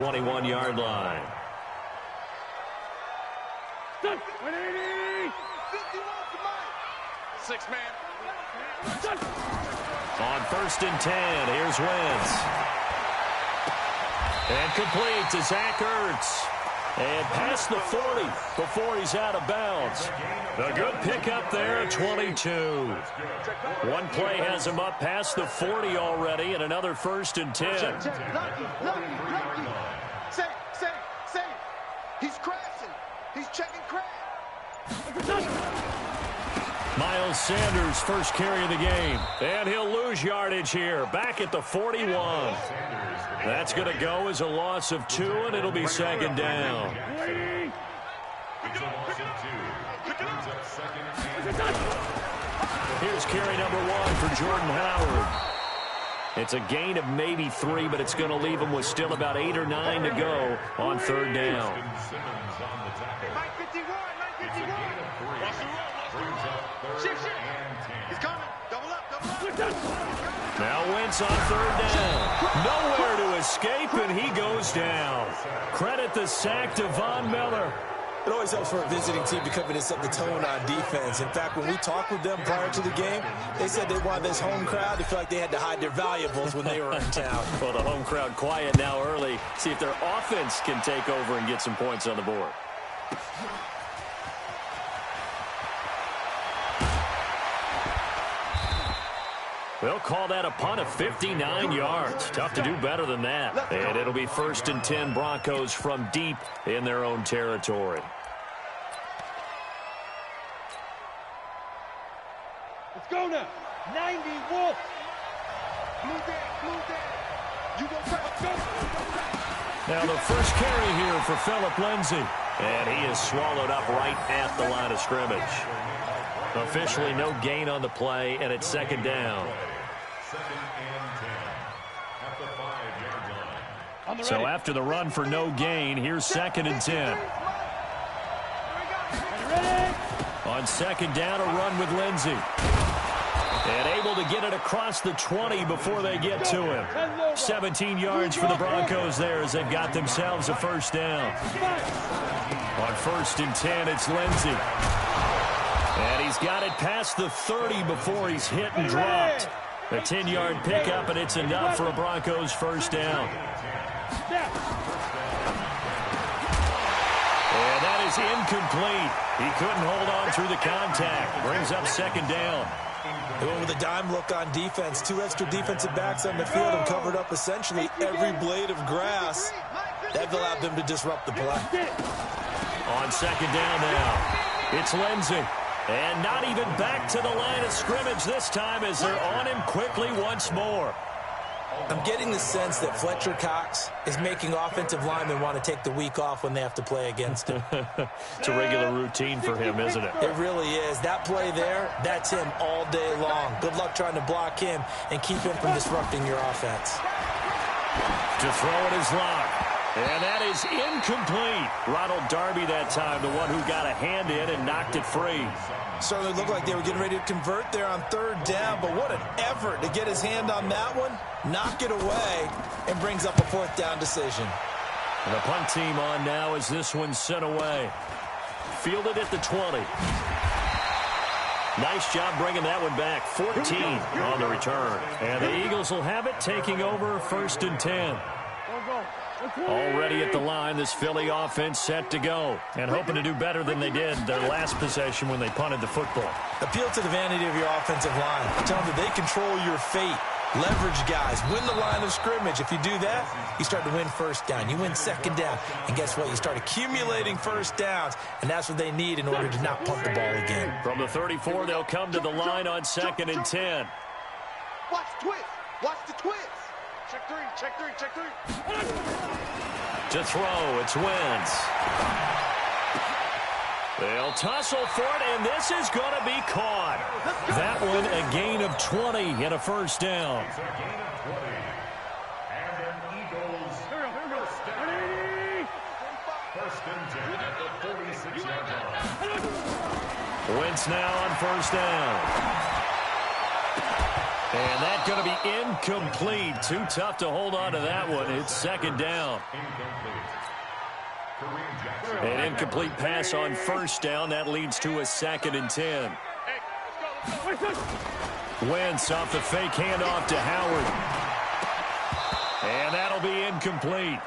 21-yard line. Six man. On 1st and 10, here's Wentz. And complete to Zach Ertz. And past the 40 before he's out of bounds. A good pickup there, 22. One play has him up past the 40 already, and another 1st and 10. Say. He's crashing. He's checking crash. Miles Sanders, first carry of the game. And he'll lose yardage here. Back at the 41. That's going to go as a loss of 2, and it'll be 2nd down. Here's carry number 1 for Jordan Howard. It's a gain of maybe 3, but it's going to leave him with still about 8 or 9 to go on 3rd down. He's coming. Double up. Now Wentz on 3rd down. Nowhere to escape, and he goes down. Credit the sack to Von Miller. It always helps for a visiting team to come in and set the tone on defense. In fact, when we talked with them prior to the game, they said they wanted this home crowd to feel like they had to hide their valuables when they were in town. Well, the home crowd quiet now early. See if their offense can take over and get some points on the board. They'll call that a punt of 59 yards. Tough to do better than that. And it'll be 1st and 10 Broncos from deep in their own territory. Let's go now. 90 Wolf. Blue dead. You go first. Go. Now the first carry here for Phillip Lindsay. And he is swallowed up right at the line of scrimmage. Officially no gain on the play, and it's 2nd down. So after the run for no gain, here's 2nd and 10. On 2nd down, a run with Lindsay. And able to get it across the 20 before they get to him. 17 yards for the Broncos there as they've got themselves a 1st down. On 1st and 10, it's Lindsay. And he's got it past the 30 before he's hit and dropped. A 10-yard pickup, and it's enough for a Broncos 1st down. And that is incomplete. He couldn't hold on through the contact. Brings up 2nd down. They went with a dime look on defense. 2 extra defensive backs on the field and covered up essentially every blade of grass. That allowed them to disrupt the play. On 2nd down now, it's Lindsay. And not even back to the line of scrimmage this time as they're on him quickly once more. I'm getting the sense that Fletcher Cox is making offensive linemen want to take the week off when they have to play against him. It's a regular routine for him, isn't it? It really is. That play there, that's him all day long. Good luck trying to block him and keep him from disrupting your offense. To throw it is Locke. And that is incomplete. Ronald Darby that time, the one who got a hand in and knocked it free. Certainly looked like they were getting ready to convert there on 3rd down, but what an effort to get his hand on that one, knock it away, and brings up a 4th down decision. And the punt team on now as this one's sent away. Fielded at the 20. Nice job bringing that one back. 14 on the return. And the Eagles will have it, taking over 1st and 10. Already at the line, this Philly offense set to go and hoping to do better than they did their last possession when they punted the football. Appeal to the vanity of your offensive line. Tell them that they control your fate. Leverage guys. Win the line of scrimmage. If you do that, you start to win 1st down. You win 2nd down. And guess what? You start accumulating 1st downs. And that's what they need in order to not punt the ball again. From the 34, they'll come to the line on 2nd and 10. Watch the twist. Watch the twist. Check 3. To throw, it's Wentz. They'll tussle for it, and this is going to be caught. That one, a gain of 20 and a 1st down. Wentz now on 1st down. And that's going to be incomplete. Too tough to hold on to that one. It's second down. An incomplete pass on first down. That leads to a 2nd and 10. Wentz off the fake handoff to Howard. And that'll be incomplete.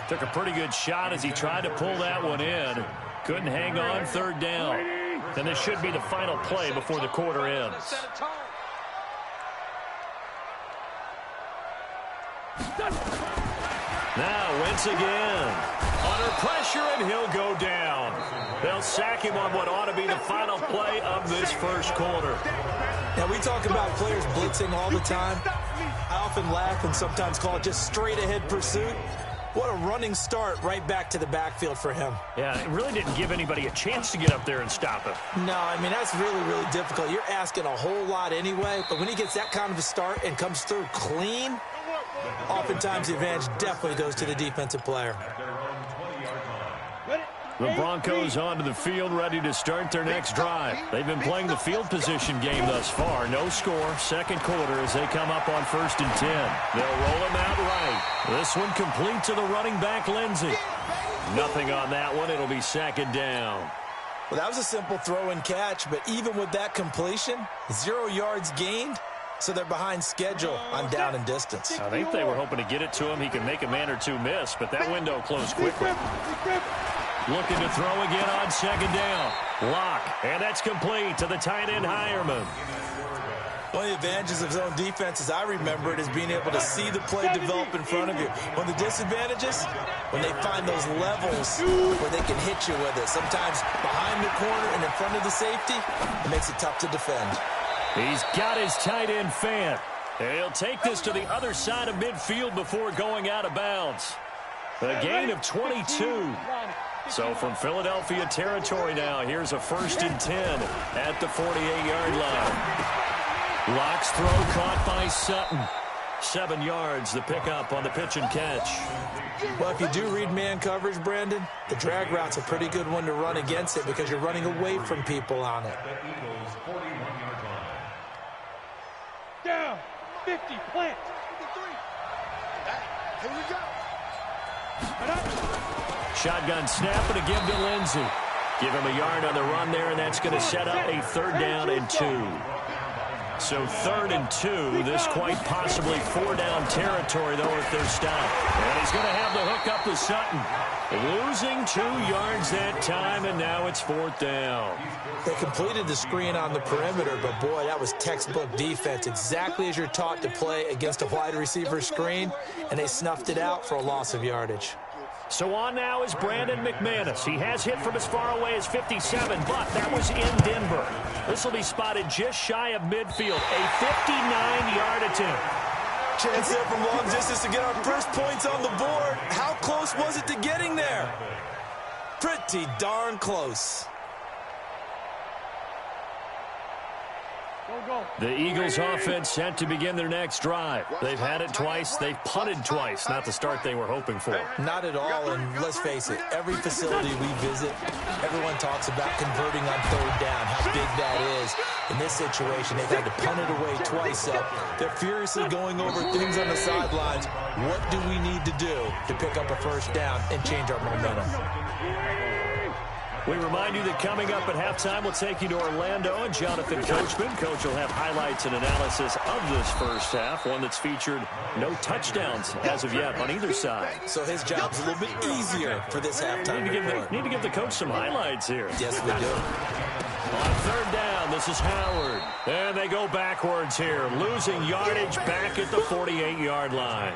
Took a pretty good shot as he tried to pull that one in. Couldn't hang on, 3rd down. And this should be the final play before the quarter ends. Now Wentz again. Under pressure, and he'll go down. They'll sack him on what ought to be the final play of this first quarter. Now, we talk about players blitzing all the time. I often laugh and sometimes call it just straight-ahead pursuit. What a running start right back to the backfield for him. Yeah, it really didn't give anybody a chance to get up there and stop him. No, I mean, that's really, really difficult. You're asking a whole lot anyway, but when he gets that kind of a start and comes through clean, oftentimes the advantage definitely goes to the defensive player. The Broncos onto the field, ready to start their next drive. They've been playing the field position game thus far. No score, second quarter as they come up on 1st and 10. They'll roll him out right. This one complete to the running back, Lindsey. Nothing on that one. It'll be 2nd down. Well, that was a simple throw and catch, but even with that completion, 0 yards gained, so they're behind schedule on down and distance. I think they were hoping to get it to him. He could make a man or two miss, but that window closed quickly. Looking to throw again on 2nd down. Lock, and that's complete to the tight end, Hireman. One of the advantages of zone defense, as I remember it, is being able to see the play develop in front of you. One of the disadvantages, when they find those levels where they can hit you with it. Sometimes behind the corner and in front of the safety, it makes it tough to defend. He's got his tight end Fant. And he'll take this to the other side of midfield before going out of bounds. A gain of 22. So from Philadelphia territory now, here's a 1st and 10 at the 48-yard line. Lock's throw caught by Sutton. 7 yards, the pickup on the pitch and catch. Well, if you do read man coverage, Brandon, the drag route's a pretty good one to run against it because you're running away from people on it. Down, 50, plant. Here we go. Shotgun snap and a give to Lindsey. Give him a yard on the run there, and that's going to set up a 3rd down and 2. So 3rd and 2. This quite possibly 4-down territory, though, if they're stopped. And he's going to have the hook up to Sutton. Losing 2 yards that time, and now it's 4th down. They completed the screen on the perimeter, but, boy, that was textbook defense. Exactly as you're taught to play against a wide receiver screen, and they snuffed it out for a loss of yardage. So on now is Brandon McManus. He has hit from as far away as 57, but that was in Denver. This will be spotted just shy of midfield. A 59-yard attempt. Chance there from long distance to get our first points on the board. How close was it to getting there? Pretty darn close. The Eagles offense set to begin their next drive. They've had it twice. They've punted twice. Not the start they were hoping for. Not at all, and let's face it, every facility we visit, everyone talks about converting on 3rd down, how big that is. In this situation, they've had to punt it away twice up. They're furiously going over things on the sidelines. What do we need to do to pick up a 1st down and change our momentum? We remind you that coming up at halftime, we'll take you to Orlando and Jonathan Coachman. Coach will have highlights and analysis of this first half, one that's featured no touchdowns as of yet on either side. So his job's a little bit easier for this halftime report. Need to give the coach some highlights here. Yes, we do. On 3rd down, this is Howard. And they go backwards here, losing yardage back at the 48-yard line.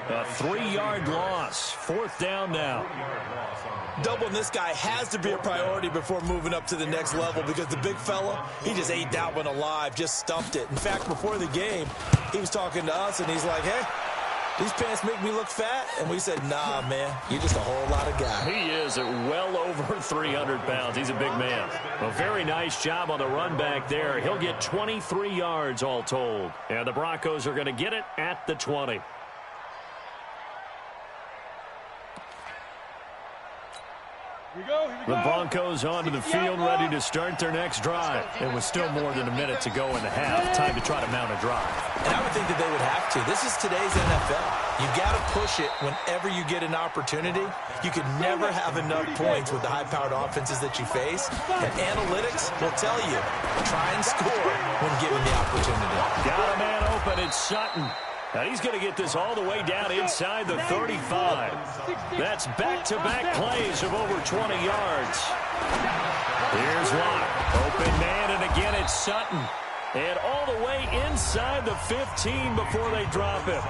A 3-yard loss. 4th down now. Doubling this guy has to be a priority before moving up to the next level because the big fella, he just ate that one alive, just stumped it. In fact, before the game, he was talking to us, and he's like, hey, these pants make me look fat? And we said, nah, man, you're just a whole lot of guy. He is at well over 300 pounds. He's a big man. A very nice job on the run back there. He'll get 23 yards all told. And the Broncos are going to get it at the 20. The Broncos onto the field, ready to start their next drive. And with still more than a minute to go in the half, time to try to mount a drive. And I would think that they would have to. This is today's NFL. You've got to push it whenever you get an opportunity. You could never have enough points with the high-powered offenses that you face. And analytics will tell you, try and score when given the opportunity. Got a man open. It's Sutton. Now he's going to get this all the way down inside the 35. That's back-to-back plays of over 20 yards. Here's Locke. Open man, and again it's Sutton. And all the way inside the 15 before they drop it.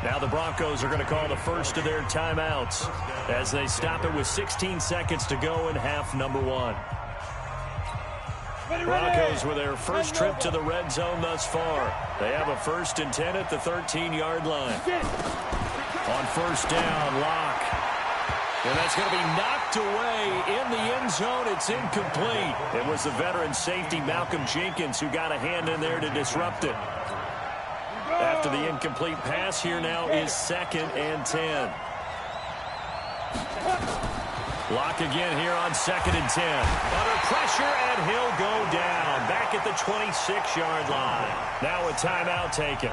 Now the Broncos are going to call the first of their timeouts as they stop it with 16 seconds to go in half number one. Broncos with their first trip to the red zone thus far. They have a 1st and 10 at the 13-yard line. On first down, Locke. And that's going to be knocked away in the end zone. It's incomplete. It was the veteran safety Malcolm Jenkins who got a hand in there to disrupt it. After the incomplete pass, here now is 2nd and 10. Locke again here on 2nd and 10. Under pressure, and he'll go down. Back at the 26-yard line. Now a timeout taken.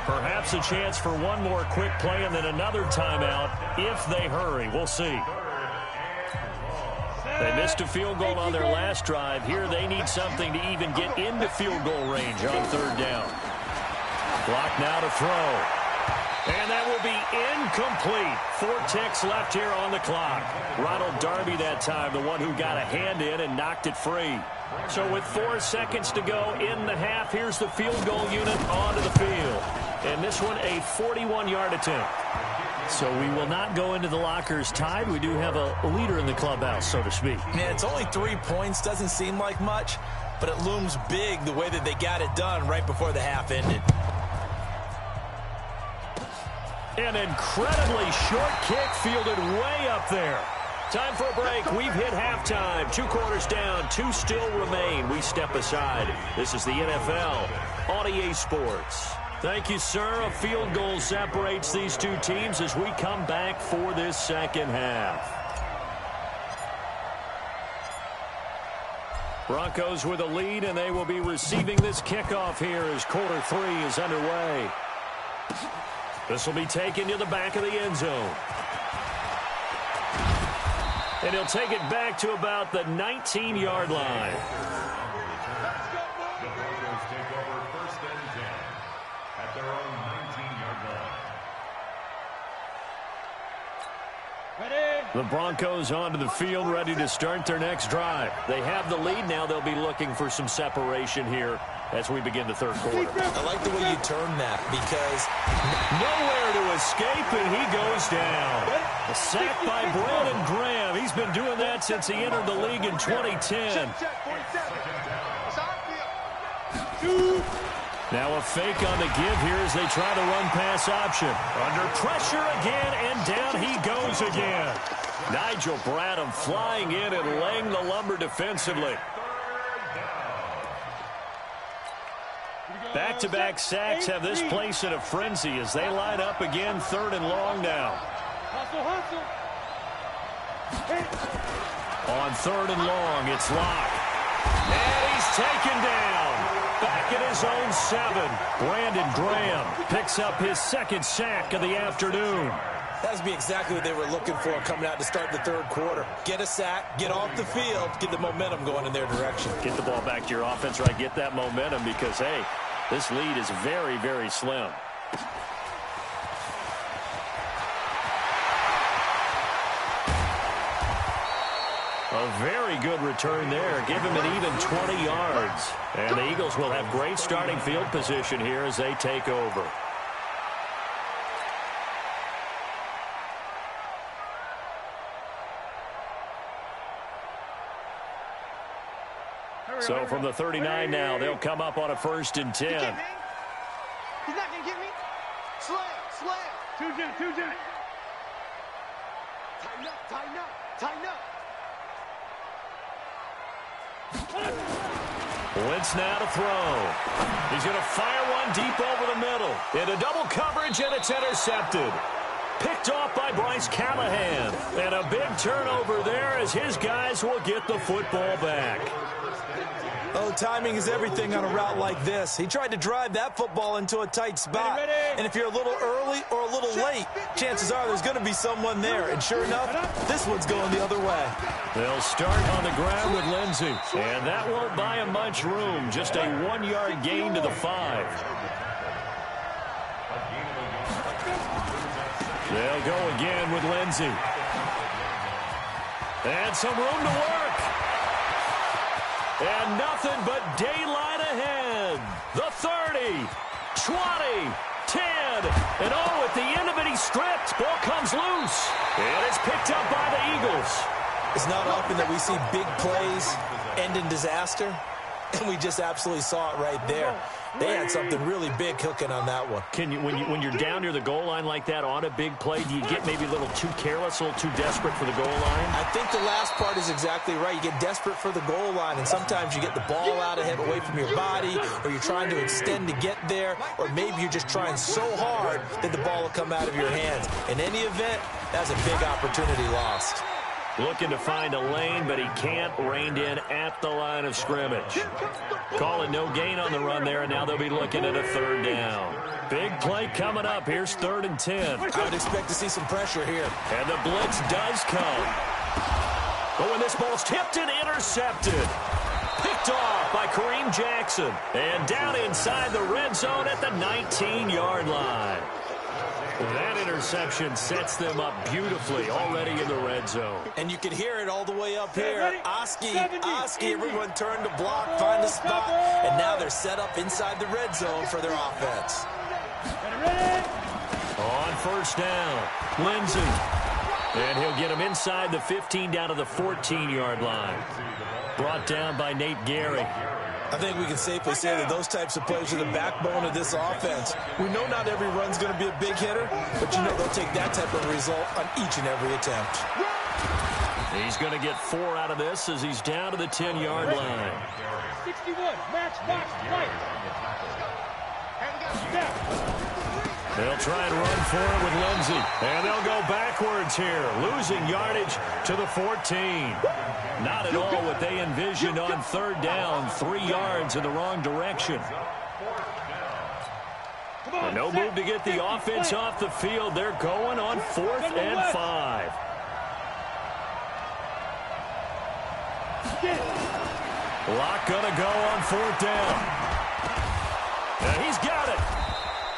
Perhaps a chance for one more quick play and then another timeout if they hurry. We'll see. They missed a field goal on their last drive. Here they need something to even get into field goal range on 3rd down. Clock now to throw. And that will be incomplete. 4 ticks left here on the clock. Ronald Darby that time, the one who got a hand in and knocked it free. So with 4 seconds to go in the half, here's the field goal unit onto the field. And this one a 41-yard attempt. So we will not go into the lockers tied. We do have a leader in the clubhouse, so to speak. Man, it's only 3 points. Doesn't seem like much, but it looms big the way that they got it done right before the half ended. An incredibly short kick fielded way up there. Time for a break. We've hit halftime. 2 quarters down. 2 still remain. We step aside. This is the NFL on EA Sports. Thank you, sir. A field goal separates these two teams as we come back for this second half. Broncos with a lead, and they will be receiving this kickoff here as quarter 3 is underway. This will be taken to the back of the end zone. And he'll take it back to about the 19-yard line. Broncos take over 1st and 10 at their own 19-yard line. The Broncos onto the field, ready to start their next drive. They have the lead now. They'll be looking for some separation here as we begin the 3rd quarter. I like the way you term that because nowhere to escape, and he goes down. A sack by Brandon Graham. He's been doing that since he entered the league in 2010. Now a fake on the give here as they try to run pass option. Under pressure again, and down he goes again. Nigel Bradham flying in and laying the lumber defensively. Back-to-back sacks have this place in a frenzy as they line up again 3rd and long now. On 3rd and long, it's Locke. And he's taken down. Back at his own 7. Brandon Graham picks up his 2nd sack of the afternoon. that would be exactly what they were looking for coming out to start the 3rd quarter. Get a sack, get off the field, get the momentum going in their direction. Get the ball back to your offense, right? Get that momentum because, hey, this lead is very, very slim. A very good return there. Give him an even 20 yards. And the Eagles will have great starting field position here as they take over. So from the 39 now, they'll come up on a 1st and 10. He's not going to get me. Slam, slam. Two jet. Tighten up, tighten up, tighten up. Wentz now to throw. He's going to fire one deep over the middle. Into double coverage, and it's intercepted. Picked off by Bryce Callahan. And a big turnover there as his guys will get the football back. Oh, timing is everything on a route like this. He tried to drive that football into a tight spot. And if you're a little early or a little late, chances are there's going to be someone there. And sure enough, this one's going the other way. They'll start on the ground with Lindsey. And that won't buy him much room. Just a 1-yard gain to the 5. They'll go again with Lindsey. And some room to work. And nothing but daylight ahead. The 30, 20, 10. And oh, at the end of it, he stripped. Ball comes loose. And it's picked up by the Eagles. It's not often that we see big plays end in disaster. And we just absolutely saw it right there. They had something really big cooking on that one. Can you, when you're down near the goal line like that on a big play, do you get maybe a little too careless, a little too desperate for the goal line? I think the last part is exactly right. You get desperate for the goal line, and sometimes you get the ball out ahead away from your body, or you're trying to extend to get there, or maybe you're just trying so hard that the ball will come out of your hands. In any event, that's a big opportunity lost. Looking to find a lane, but he can't. Reined in at the line of scrimmage. Calling no gain on the run there, and now they'll be looking at a 3rd down. Big play coming up. Here's 3rd and 10. I would expect to see some pressure here. And the blitz does come. Oh, and this ball's tipped and intercepted. Picked off by Kareem Jackson. And down inside the red zone at the 19-yard line. That interception sets them up beautifully already in the red zone. And you can hear it all the way up here. Oski, everyone turned to block, find a spot, and now they're set up inside the red zone for their offense. On 1st down, Lindsey. And he'll get him inside the 15 down to the 14-yard line. Brought down by Nate Gehry. I think we can safely say that those types of plays are the backbone of this offense. We know not every run's going to be a big hitter, but you know they'll take that type of result on each and every attempt. He's going to get 4 out of this as he's down to the 10-yard line. 61, match box, right. They'll try and run for it with Lindsey. And they'll go backwards here, losing yardage to the 14. Not at all what they envisioned on 3rd down. 3 yards in the wrong direction. No move to get the offense off the field. They're going on 4th and 5. Lock gonna go on 4th down. And he's got it.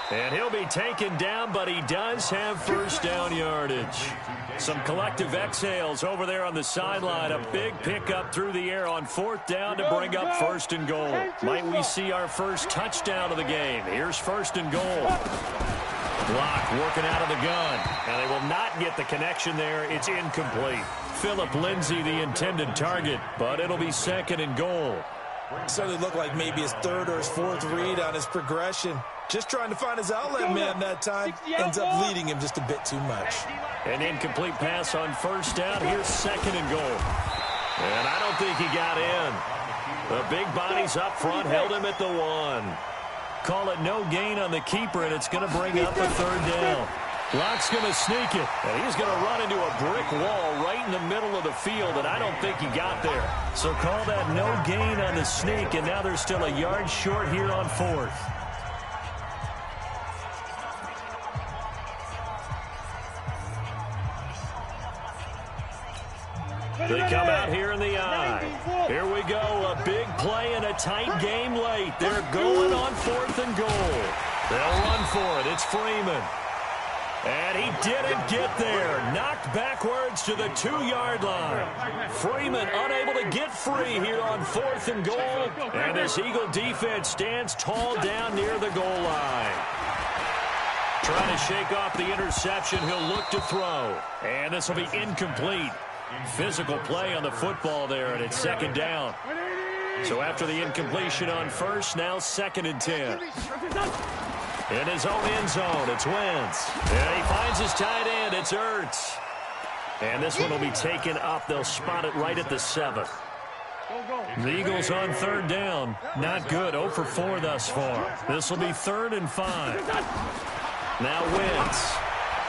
And he'll be taken down, but he does have 1st down yardage. Some collective exhales over there on the sideline. A big pickup through the air on 4th down to bring up 1st and goal. Might we see our first touchdown of the game? Here's 1st and goal. Block working out of the gun. And they will not get the connection there. It's incomplete. Phillip Lindsay, the intended target, but it'll be 2nd and goal. Certainly looked like maybe his 3rd or his 4th read on his progression. Just trying to find his outlet man that time. Ends up leading him just a bit too much. An incomplete pass on 1st down. Here's 2nd and goal. And I don't think he got in. The big bodies up front held him at the 1. Call it no gain on the keeper, and it's going to bring up a 3rd down. Lock's going to sneak it, and he's going to run into a brick wall right in the middle of the field, and I don't think he got there. So call that no gain on the sneak, and now they're still a yard short here on 4th. They come out here in the eye. Here we go, a big play and a tight game late. They're going on 4th and goal. They'll run for it. It's Freeman. And he didn't get there. Knocked backwards to the 2-yard line. Freeman unable to get free here on 4th and goal. And this Eagle defense stands tall down near the goal line. Trying to shake off the interception. He'll look to throw. And this will be incomplete. Physical play on the football there, and it's 2nd down. So after the incompletion on 1st, now 2nd and 10. In his own end zone, it's Wentz. And he finds his tight end, it's Ertz. And this one will be taken up. They'll spot it right at the 7th. The Eagles on 3rd down. Not good, 0 for 4 thus far. This will be 3rd and 5. Now Wentz.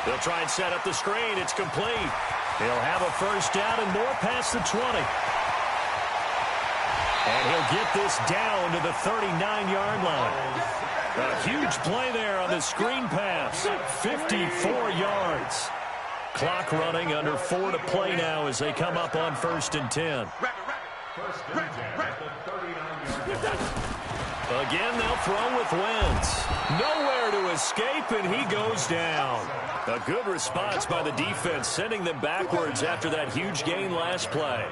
They'll try and set up the screen. It's complete. He'll have a 1st down and more past the 20. And he'll get this down to the 39-yard line. A huge play there on the screen pass. 54 yards. Clock running, under 4 to play now as they come up on 1st and 10. Again, they'll throw with Wentz. Nowhere to escape, and he goes down. A good response by the defense, sending them backwards after that huge gain last play.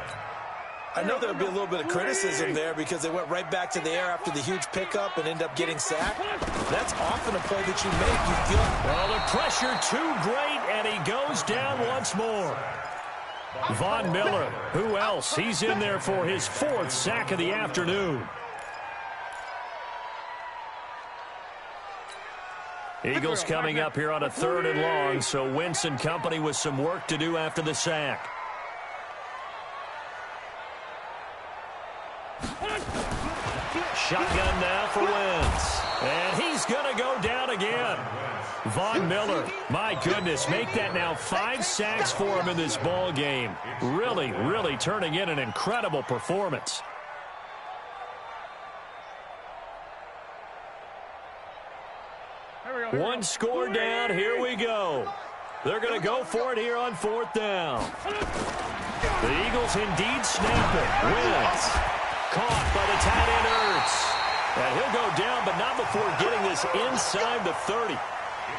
I know there'll be a little bit of criticism there because they went right back to the air after the huge pickup and end up getting sacked. That's often a play that you make. You feel, well, the pressure too great, and he goes down once more. Von Miller, who else? He's in there for his 4th sack of the afternoon. Eagles coming up here on a 3rd and long, so Wentz and company with some work to do after the sack. Shotgun now for Wentz. And he's going to go down again. Von Miller, my goodness, make that now 5 sacks for him in this ball game. Really, really turning in an incredible performance. One score down, here we go. They're going to go for it here on 4th down. The Eagles indeed snap it. Wentz caught by the tight end Ertz. And he'll go down, but not before getting this inside the 30.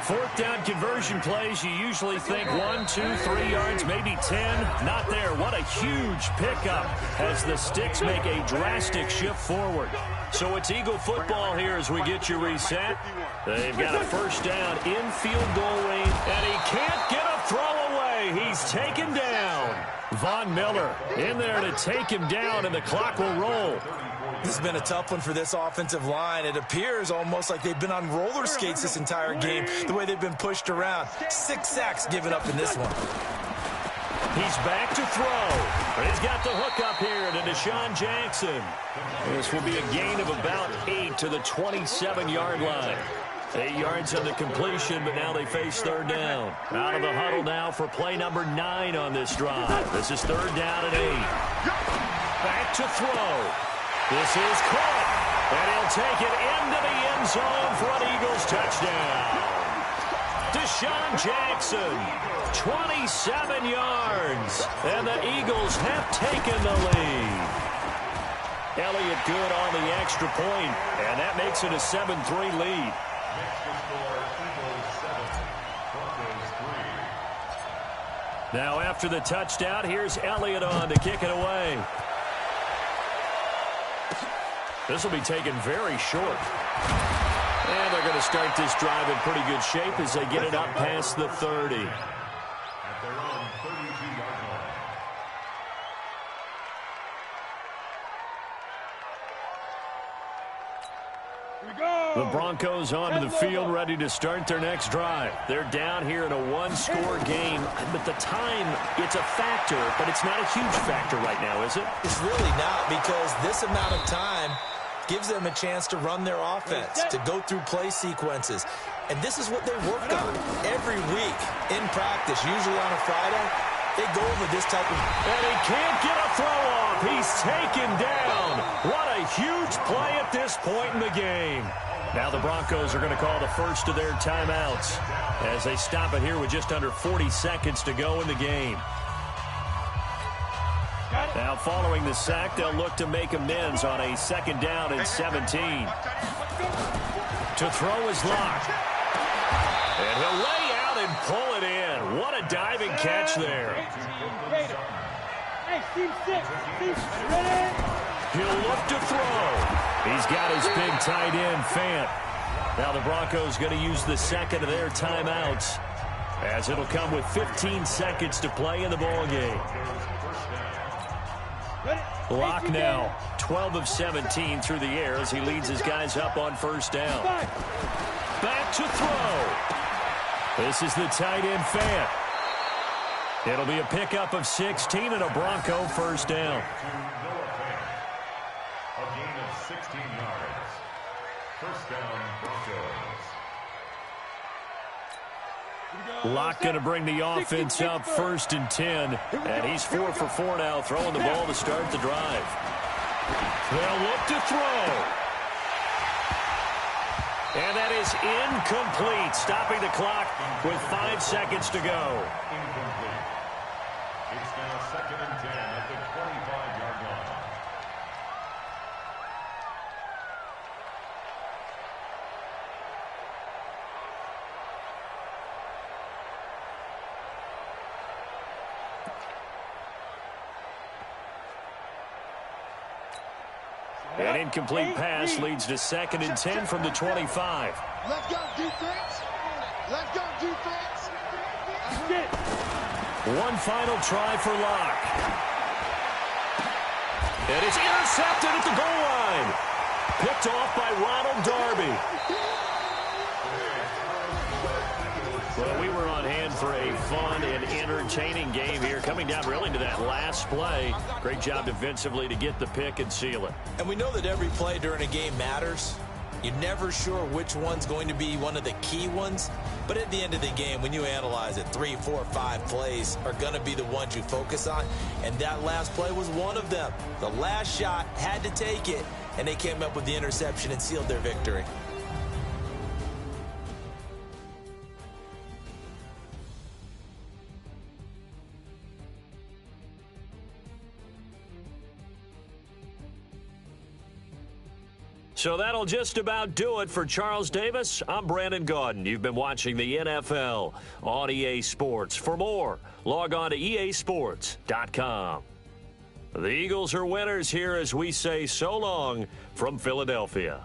4th down conversion plays, you usually think 1, 2, 3 yards, maybe 10. Not there. What a huge pickup as the Sticks make a drastic shift forward. So it's Eagle football here as we get you reset. They've got a 1st down in field goal range, and he can't get a throw away. He's taken down. Von Miller in there to take him down, and the clock will roll. This has been a tough one for this offensive line. It appears almost like they've been on roller skates this entire game, the way they've been pushed around. 6 sacks given up in this one. He's back to throw. He's got the hook up here to Deshaun Jackson. This will be a gain of about 8 to the 27-yard line. 8 yards on the completion, but now they face 3rd down. Out of the huddle now for play number 9 on this drive. This is 3rd down and 8. Back to throw. This is caught, and he'll take it into the end zone for an Eagles touchdown. Deshaun Jackson, 27 yards, and the Eagles have taken the lead. Elliott good on the extra point, and that makes it a 7-3 lead. Now after the touchdown, here's Elliott on to kick it away. This will be taken very short. And they're going to start this drive in pretty good shape as they get it up past the 30. At their own 32-yard line. The Broncos onto the field, ready to start their next drive. They're down here in a 1-score game, but the time, it's a factor, but it's not a huge factor right now, is it? It's really not, because this amount of time gives them a chance to run their offense, to go through play sequences. And this is what they work on every week in practice, usually on a Friday. They go over this type of... And he can't get a throw off. He's taken down. What a huge play at this point in the game. Now the Broncos are going to call the first of their timeouts as they stop it here with just under 40 seconds to go in the game. Now following the sack, they'll look to make amends on a 2nd down and 17. To throw is locked. And he'll lay out and pull it in. What a diving catch there. He'll look to throw. He's got his big tight end, Fant. Now the Broncos going to use the 2nd of their timeouts as it'll come with 15 seconds to play in the ball game. Lock now, 12 of 17 through the air as he leads his guys up on 1st down. Back to throw. This is the tight end, Fant. It'll be a pickup of 16 and a Bronco 1st down. A gain of 16 yards. 1st down, Broncos. Locke going to bring the offense up 1st and 10. And he's 4 for 4 now, throwing the ball to start the drive. They'll look to throw. And that is incomplete, stopping the clock with 5 seconds to go. Incomplete. It's now 2nd and 10 at the 25-yard line. An incomplete pass leads to 2nd and 10 from the 25. Let's go, defense. Let's go, defense. One final try for Locke. And it's intercepted at the goal line. Picked off by Ronald Darby. Well, we were on hand for a fun and entertaining game here, coming down really to that last play. Great job defensively to get the pick and seal it. And we know that every play during a game matters. You're never sure which one's going to be one of the key ones. But at the end of the game, when you analyze it, 3, 4, 5 plays are going to be the ones you focus on. And that last play was one of them. The last shot had to take it, and they came up with the interception and sealed their victory. So that'll just about do it for Charles Davis. I'm Brandon Gaudin. You've been watching the NFL on EA Sports. For more, log on to easports.com. The Eagles are winners here as we say so long from Philadelphia.